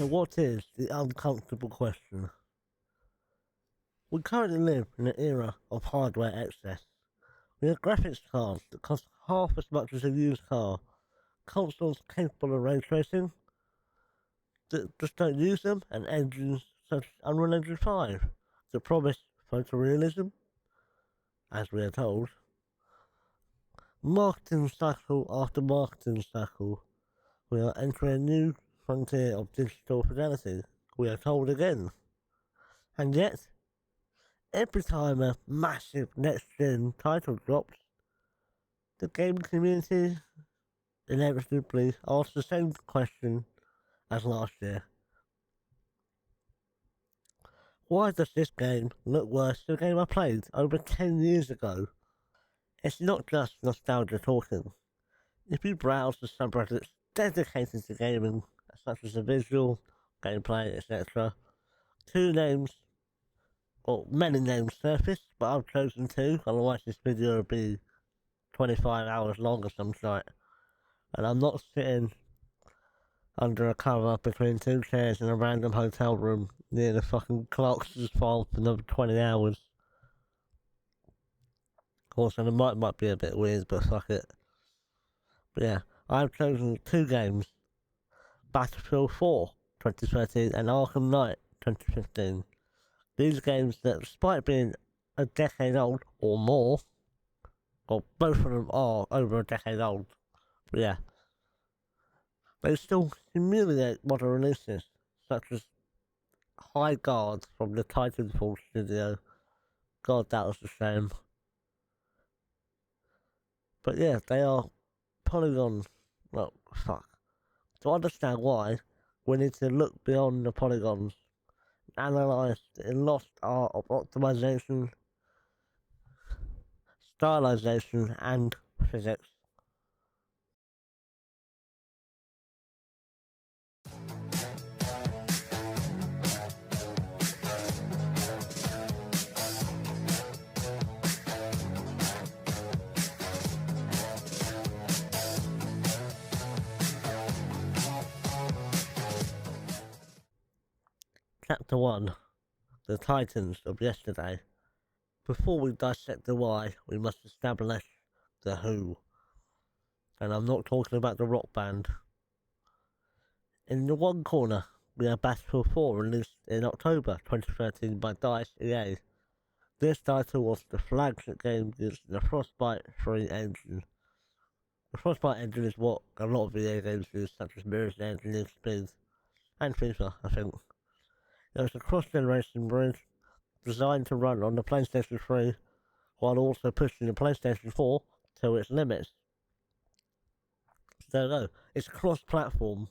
So what is the uncomfortable question? We currently live in an era of hardware excess. We have graphics cards that cost half as much as a used car, consoles capable of ray tracing that just don't use them, and engines such as Unreal Engine 5 that promise photorealism, as we are told. Marketing cycle after marketing cycle, we are entering a new frontier of digital fidelity, we are told again. And yet, every time a massive next-gen title drops, the gaming community inevitably asks the same question as last year. Why does this game look worse than the game I played over 10 years ago? It's not just nostalgia talking. If you browse the subreddits dedicated to gaming, such as the visual, gameplay, etc., two names, or many names surface, but I've chosen two, otherwise this video would be 25 hours long or some shit. And I'm not sitting under a cover between two chairs in a random hotel room near the fucking clocks fault for another 20 hours. Of course, and the mic might be a bit weird, but fuck it. But yeah, I've chosen two games, Battlefield 4 2013 and Arkham Knight 2015. These games that, despite being a decade old or more, or both of them are over a decade old, but yeah, they still humiliate modern releases, such as High Guard from the Titanfall studio. God, that was a shame. But yeah, they are polygons. Well, fuck. To understand why, we need to look beyond the polygons, analyse the lost art of optimization, stylization, and physics. Chapter 1. The Titans of Yesterday. Before we dissect the why, we must establish the who. And I'm not talking about the rock band. In the one corner, we have Battlefield 4, released in October 2013 by DICE EA. This title was the flagship game using the Frostbite 3 engine. The Frostbite engine is what a lot of EA games use, such as Mirror's Edge, Need Speed, and FIFA, I think. It was a cross-generation bridge designed to run on the PlayStation 3 while also pushing the PlayStation 4 to its limits. So there you go. It's cross-platform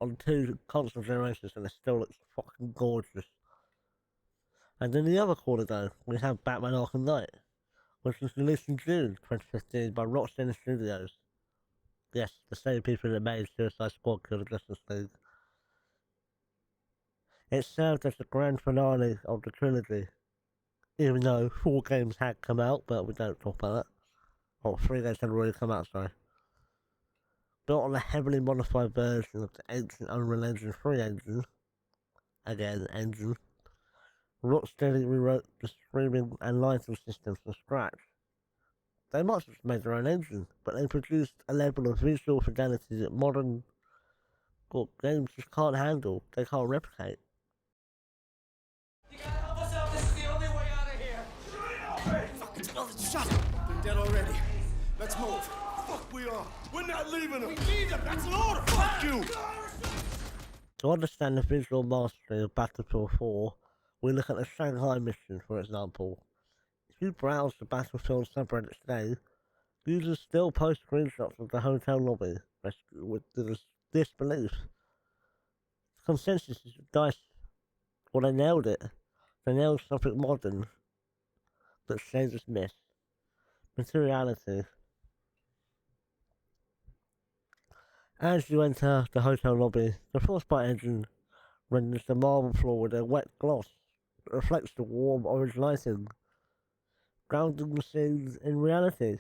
on two console generations and it still looks fucking gorgeous. And in the other corner though, we have Batman Arkham Knight, which was released in June 2015 by Rocksteady Studios. Yes, the same people that made Suicide Squad Kill the Justice League. It served as the grand finale of the trilogy, even though 4 games had come out, but we don't talk about that. Or 3 games had already come out, sorry. Built on a heavily modified version of the ancient Unreal Engine 3 engine, Rocksteady rewrote the streaming and lighting systems from scratch. They must have made their own engine, but they produced a level of visual fidelity that modern games just can't handle, they can't replicate. You gotta help us out, this is the only way out of here! Fucking shut up! They're dead already. Let's move. Fuck we are! We're not leaving him! We need him! That's an order! Fuck you! To understand the visual mastery of Battlefield 4, we look at the Shanghai mission, for example. If you browse the Battlefield subreddit today, users still post screenshots of the hotel lobby with disbelief. The consensus is dice. Well, they nailed it. They nailed something modern that saves us miss. Materiality. As you enter the hotel lobby, the Frostbite engine renders the marble floor with a wet gloss that reflects the warm orange lighting, grounding the scenes in reality.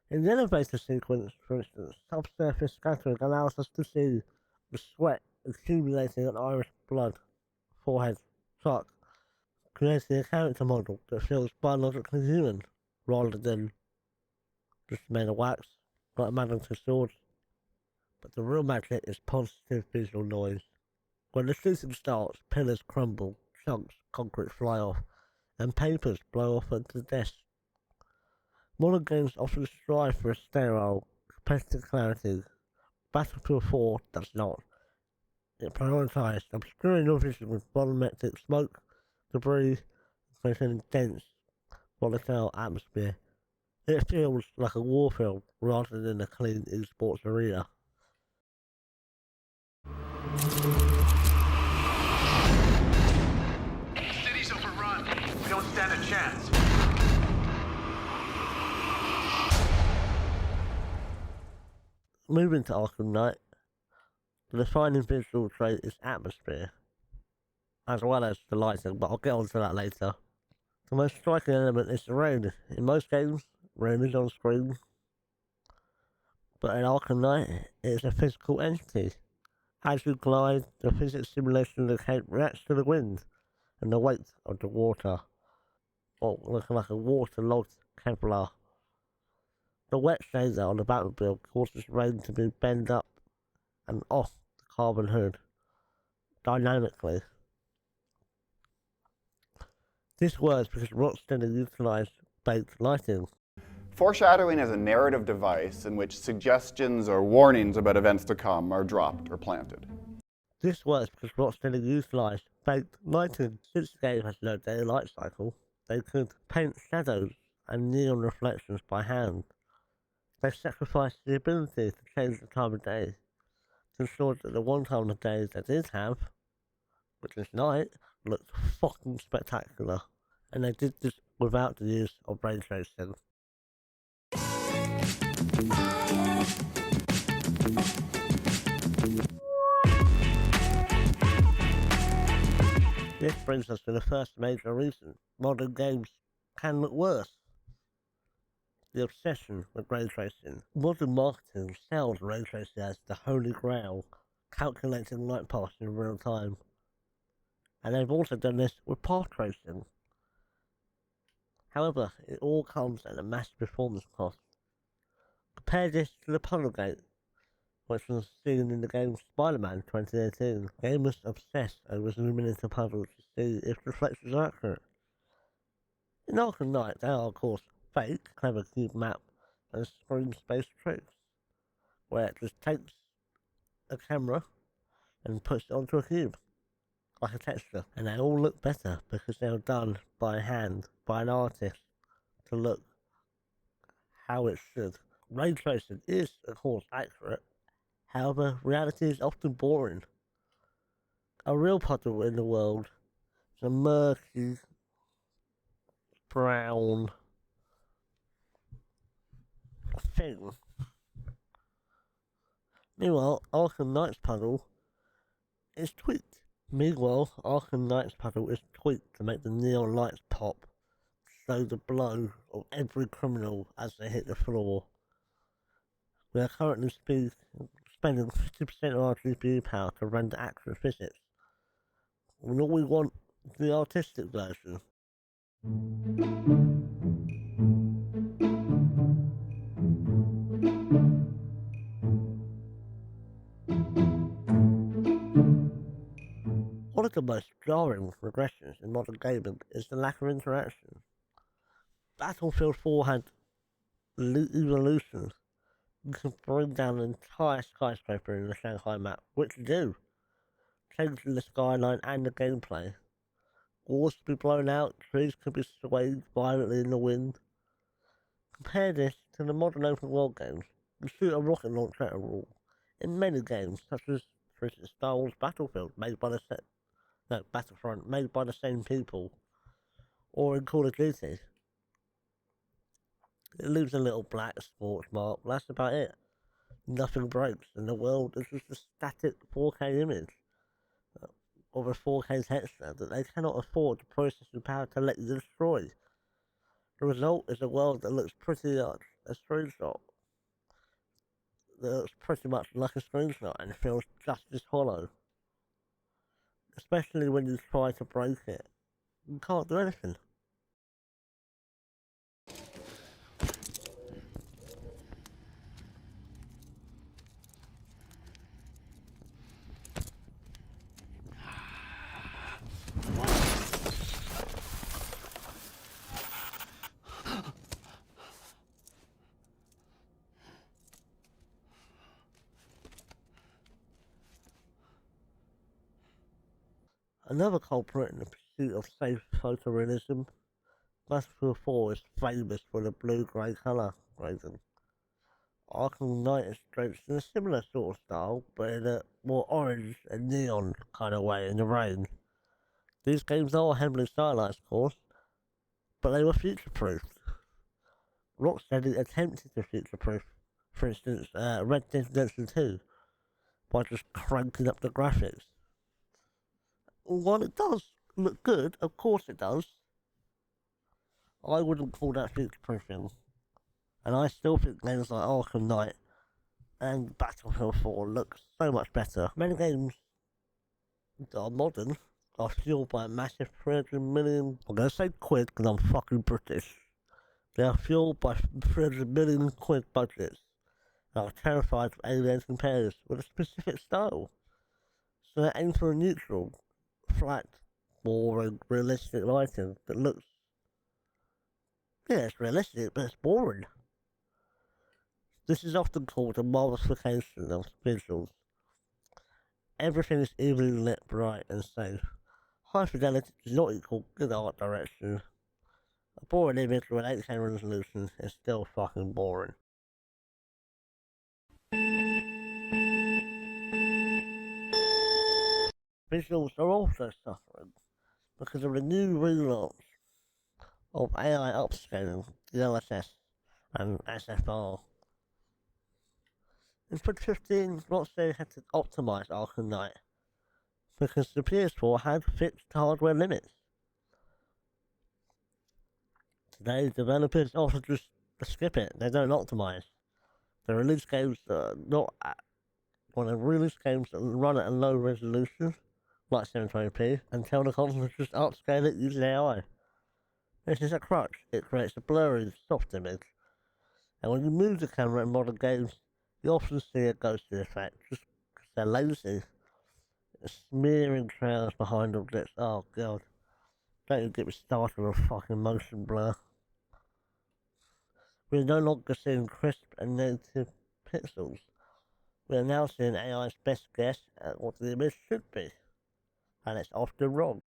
In the elevator sequence, for instance, subsurface scattering allows us to see the sweat accumulating on Irish blood, forehead, truck, creating a character model that feels biologically human, rather than just made of wax, like Madame Tussauds. But the real magic is positive visual noise. When the shooting starts, pillars crumble, chunks of concrete fly off, and papers blow off onto the desk. Modern games often strive for a sterile, competitive clarity. Battlefield 4 does not. It prioritised obscuring your vision with volumetric smoke, debris, creating a dense, volatile atmosphere. It feels like a war film rather than a clean esports arena. City's overrun. We don't stand a chance. Moving to Arkham Knight, the defining visual trait is atmosphere, as well as the lighting, but I'll get onto that later. The most striking element is the rain. In most games, rain is on screen, but in Arkham Knight, it is a physical entity. As you glide, the physics simulation of the cape reacts to the wind and the weight of the water, or looking like a waterlogged Kevlar. The wet shader on the battlefield causes rain to be bent up and off the carbon hood dynamically. This works because Rocksteady utilised baked lighting. Foreshadowing is a narrative device in which suggestions or warnings about events to come are dropped or planted. This works because Rocksteady utilised baked lighting. Since the game has no daylight cycle, they could paint shadows and neon reflections by hand. They sacrificed the ability to change the time of day to ensure that the one time of day they did have, which is night, looked fucking spectacular. And they did this without the use of ray tracing. This brings us to the first major reason modern games can look worse. The obsession with ray tracing. Modern marketing sells ray tracing as the holy grail, calculating light paths in real time. And they've also done this with path tracing. However, it all comes at a massive performance cost. Compare this to the puzzle gate, which was seen in the game Spider-Man 2018. Gamers obsess over zooming into puzzles to see if reflections are accurate. In Arkham Knight, they are of course fake, clever cube map and screen space tricks, where it just takes a camera and puts it onto a cube, like a texture, and they all look better because they were done by hand, by an artist, to look how it should. Ray tracing is, of course, accurate, however, reality is often boring. A real puzzle in the world is a murky, brown thing. Meanwhile, Arkham Knight's puzzle is tweaked. To make the neon lights pop, show the blow of every criminal as they hit the floor. We are currently spending 50% of our GPU power to render accurate physics. And all we want is the artistic version. One of the most jarring regressions in modern gaming is the lack of interaction. Battlefield 4 had Levolution, You can bring down an entire skyscraper in the Shanghai map, which you do, changing the skyline and the gameplay. Walls can be blown out, trees can be swayed violently in the wind. Compare this to the modern open world games. You shoot a rocket launcher at a wall. In many games, such as, for instance, Star Wars Battlefront, Battlefront, made by the same people, or in Call of Duty. It leaves a little black sports mark, that's about it. Nothing breaks, and the world is just a static 4K image of a 4K texture that they cannot afford the processing power to let you destroy. The result is a world that looks pretty much a screenshot. That looks pretty much like a screenshot and feels just as hollow. Especially when you try to break it. You can't do anything. Another culprit in the pursuit of safe photorealism, Battlefield 4 is famous for the blue-grey colour grading. Arkham Knight is drenched in a similar sort of style, but in a more orange and neon kind of way in the rain. These games are heavily stylized, of course, but they were future-proofed. Rocksteady attempted to future-proof, for instance, Red Dead Redemption 2, by just cranking up the graphics. While it does look good, of course it does, I wouldn't call that future-proofing. And I still think games like Arkham Knight and Battlefield 4 look so much better. Many games that are modern are fueled by a massive 300 million... I'm going to say quid because I'm fucking British. They are fueled by 300 million quid budgets and are terrified of alienating players with a specific style. So they aim for a neutral, flat, boring, realistic lighting that looks... yeah, it's realistic, but it's boring. This is often called a modification of visuals. Everything is evenly lit, bright, and safe. High fidelity does not equal good art direction. A boring image with an 8K resolution is still fucking boring. Visuals are also suffering because of the new relaunch of AI upscaling, DLSS, and SFR. In 2015, Rocksteady had to optimize Arkham Knight because the PS4 had fixed hardware limits. Today, developers often just skip it, they don't optimize. They release games that are not at, when they release games that run at a low resolution, like 720p, and tell the console to just upscale it using AI. This is a crutch, it creates a blurry, soft image, and when you move the camera in modern games, you often see a ghosting effect, just because they're lazy. Smearing trails behind objects, oh god. Don't you get me started on fucking motion blur. We are no longer seeing crisp and native pixels. We are now seeing AI's best guess at what the image should be. And it's often wrong.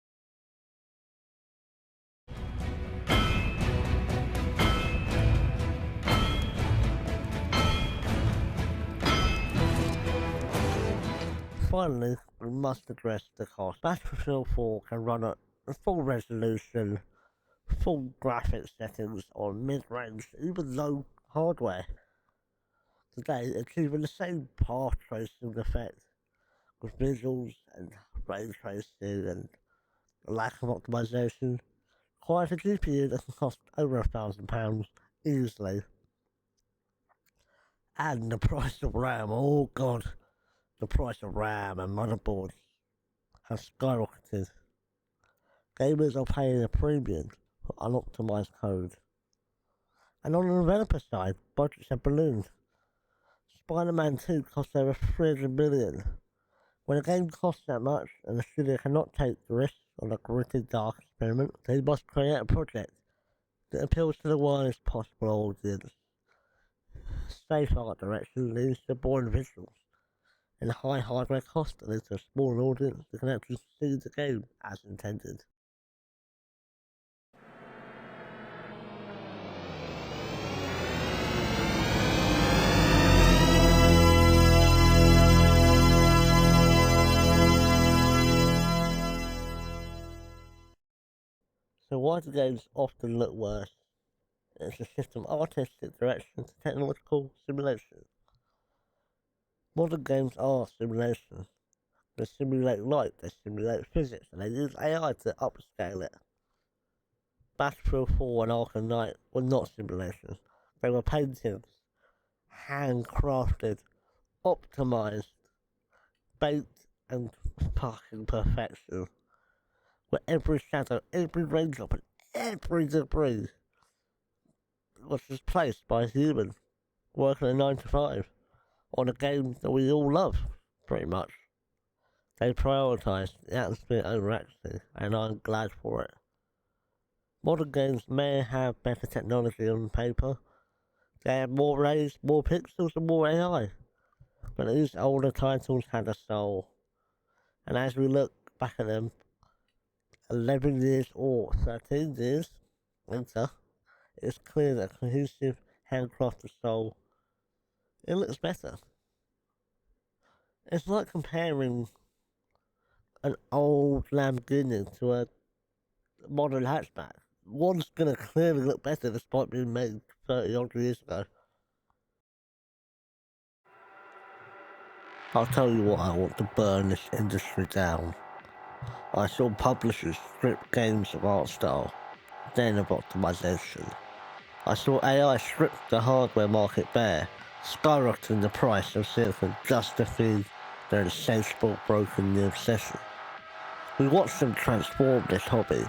Finally, we must address the cost. Battlefield 4 can run at full resolution, full graphics settings on mid-range, even low hardware. Today, achieving the same path tracing effect with visuals and ray tracing and lack of optimization requires a GPU that can cost over £1,000 easily. And the price of RAM, oh god, the price of RAM and motherboards has skyrocketed. Gamers are paying a premium for unoptimized code. And on the developer side, budgets have ballooned. Spider-Man 2 cost over 300 million. When a game costs that much and the studio cannot take the risk on a gritty dark experiment, they must create a project that appeals to the widest possible audience. safe art direction leads to boring visuals, and high hardware cost leads to a small audience that can actually see the game as intended. So why do games often look worse? It's a shift from artistic direction to technological simulation. Modern games are simulation. They simulate light, they simulate physics, and they use AI to upscale it. Battlefield 4 and Arkham Knight were not simulations. They were paintings, handcrafted, optimised, baked and fucking perfection. Where every shadow, every raindrop, and every debris was just placed by a human working a 9 to 5 on a game that we all love, pretty much. They prioritised the atmosphere over accuracy, and I'm glad for it. Modern games may have better technology on paper. They have more rays, more pixels, and more AI. But these older titles had a soul. And as we look back at them, 11 years or 13 years later, it's clear that cohesive, handcrafted soul, it looks better. It's like comparing an old Lamborghini to a modern hatchback. One's gonna clearly look better despite being made 30 odd years ago. I'll tell you what, I want to burn this industry down. I saw publishers strip games of art style, then of optimization. I saw AI strip the hardware market bare, skyrocketing the price of silicon just to feed their insatiable broken new obsession. We watched them transform this hobby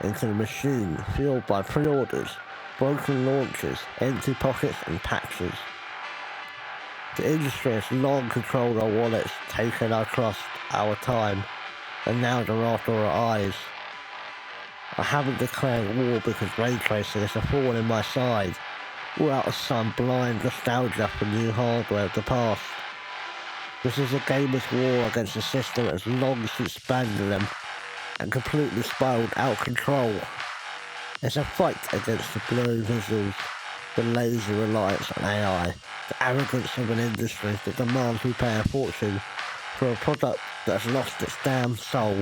into a machine fueled by pre-orders, broken launches, empty pockets and patches. The industry has long controlled our wallets, taken our trust, our time, and now they're after our eyes. I haven't declared war because ray tracing is a thorn in my side, or out of some blind nostalgia for new hardware of the past. This is a gamer's war against a system that has long since abandoned them and completely spiraled out of control. It's a fight against the blurry visuals, the lazy reliance on AI, the arrogance of an industry that demands we pay a fortune for a product that has lost its damn soul.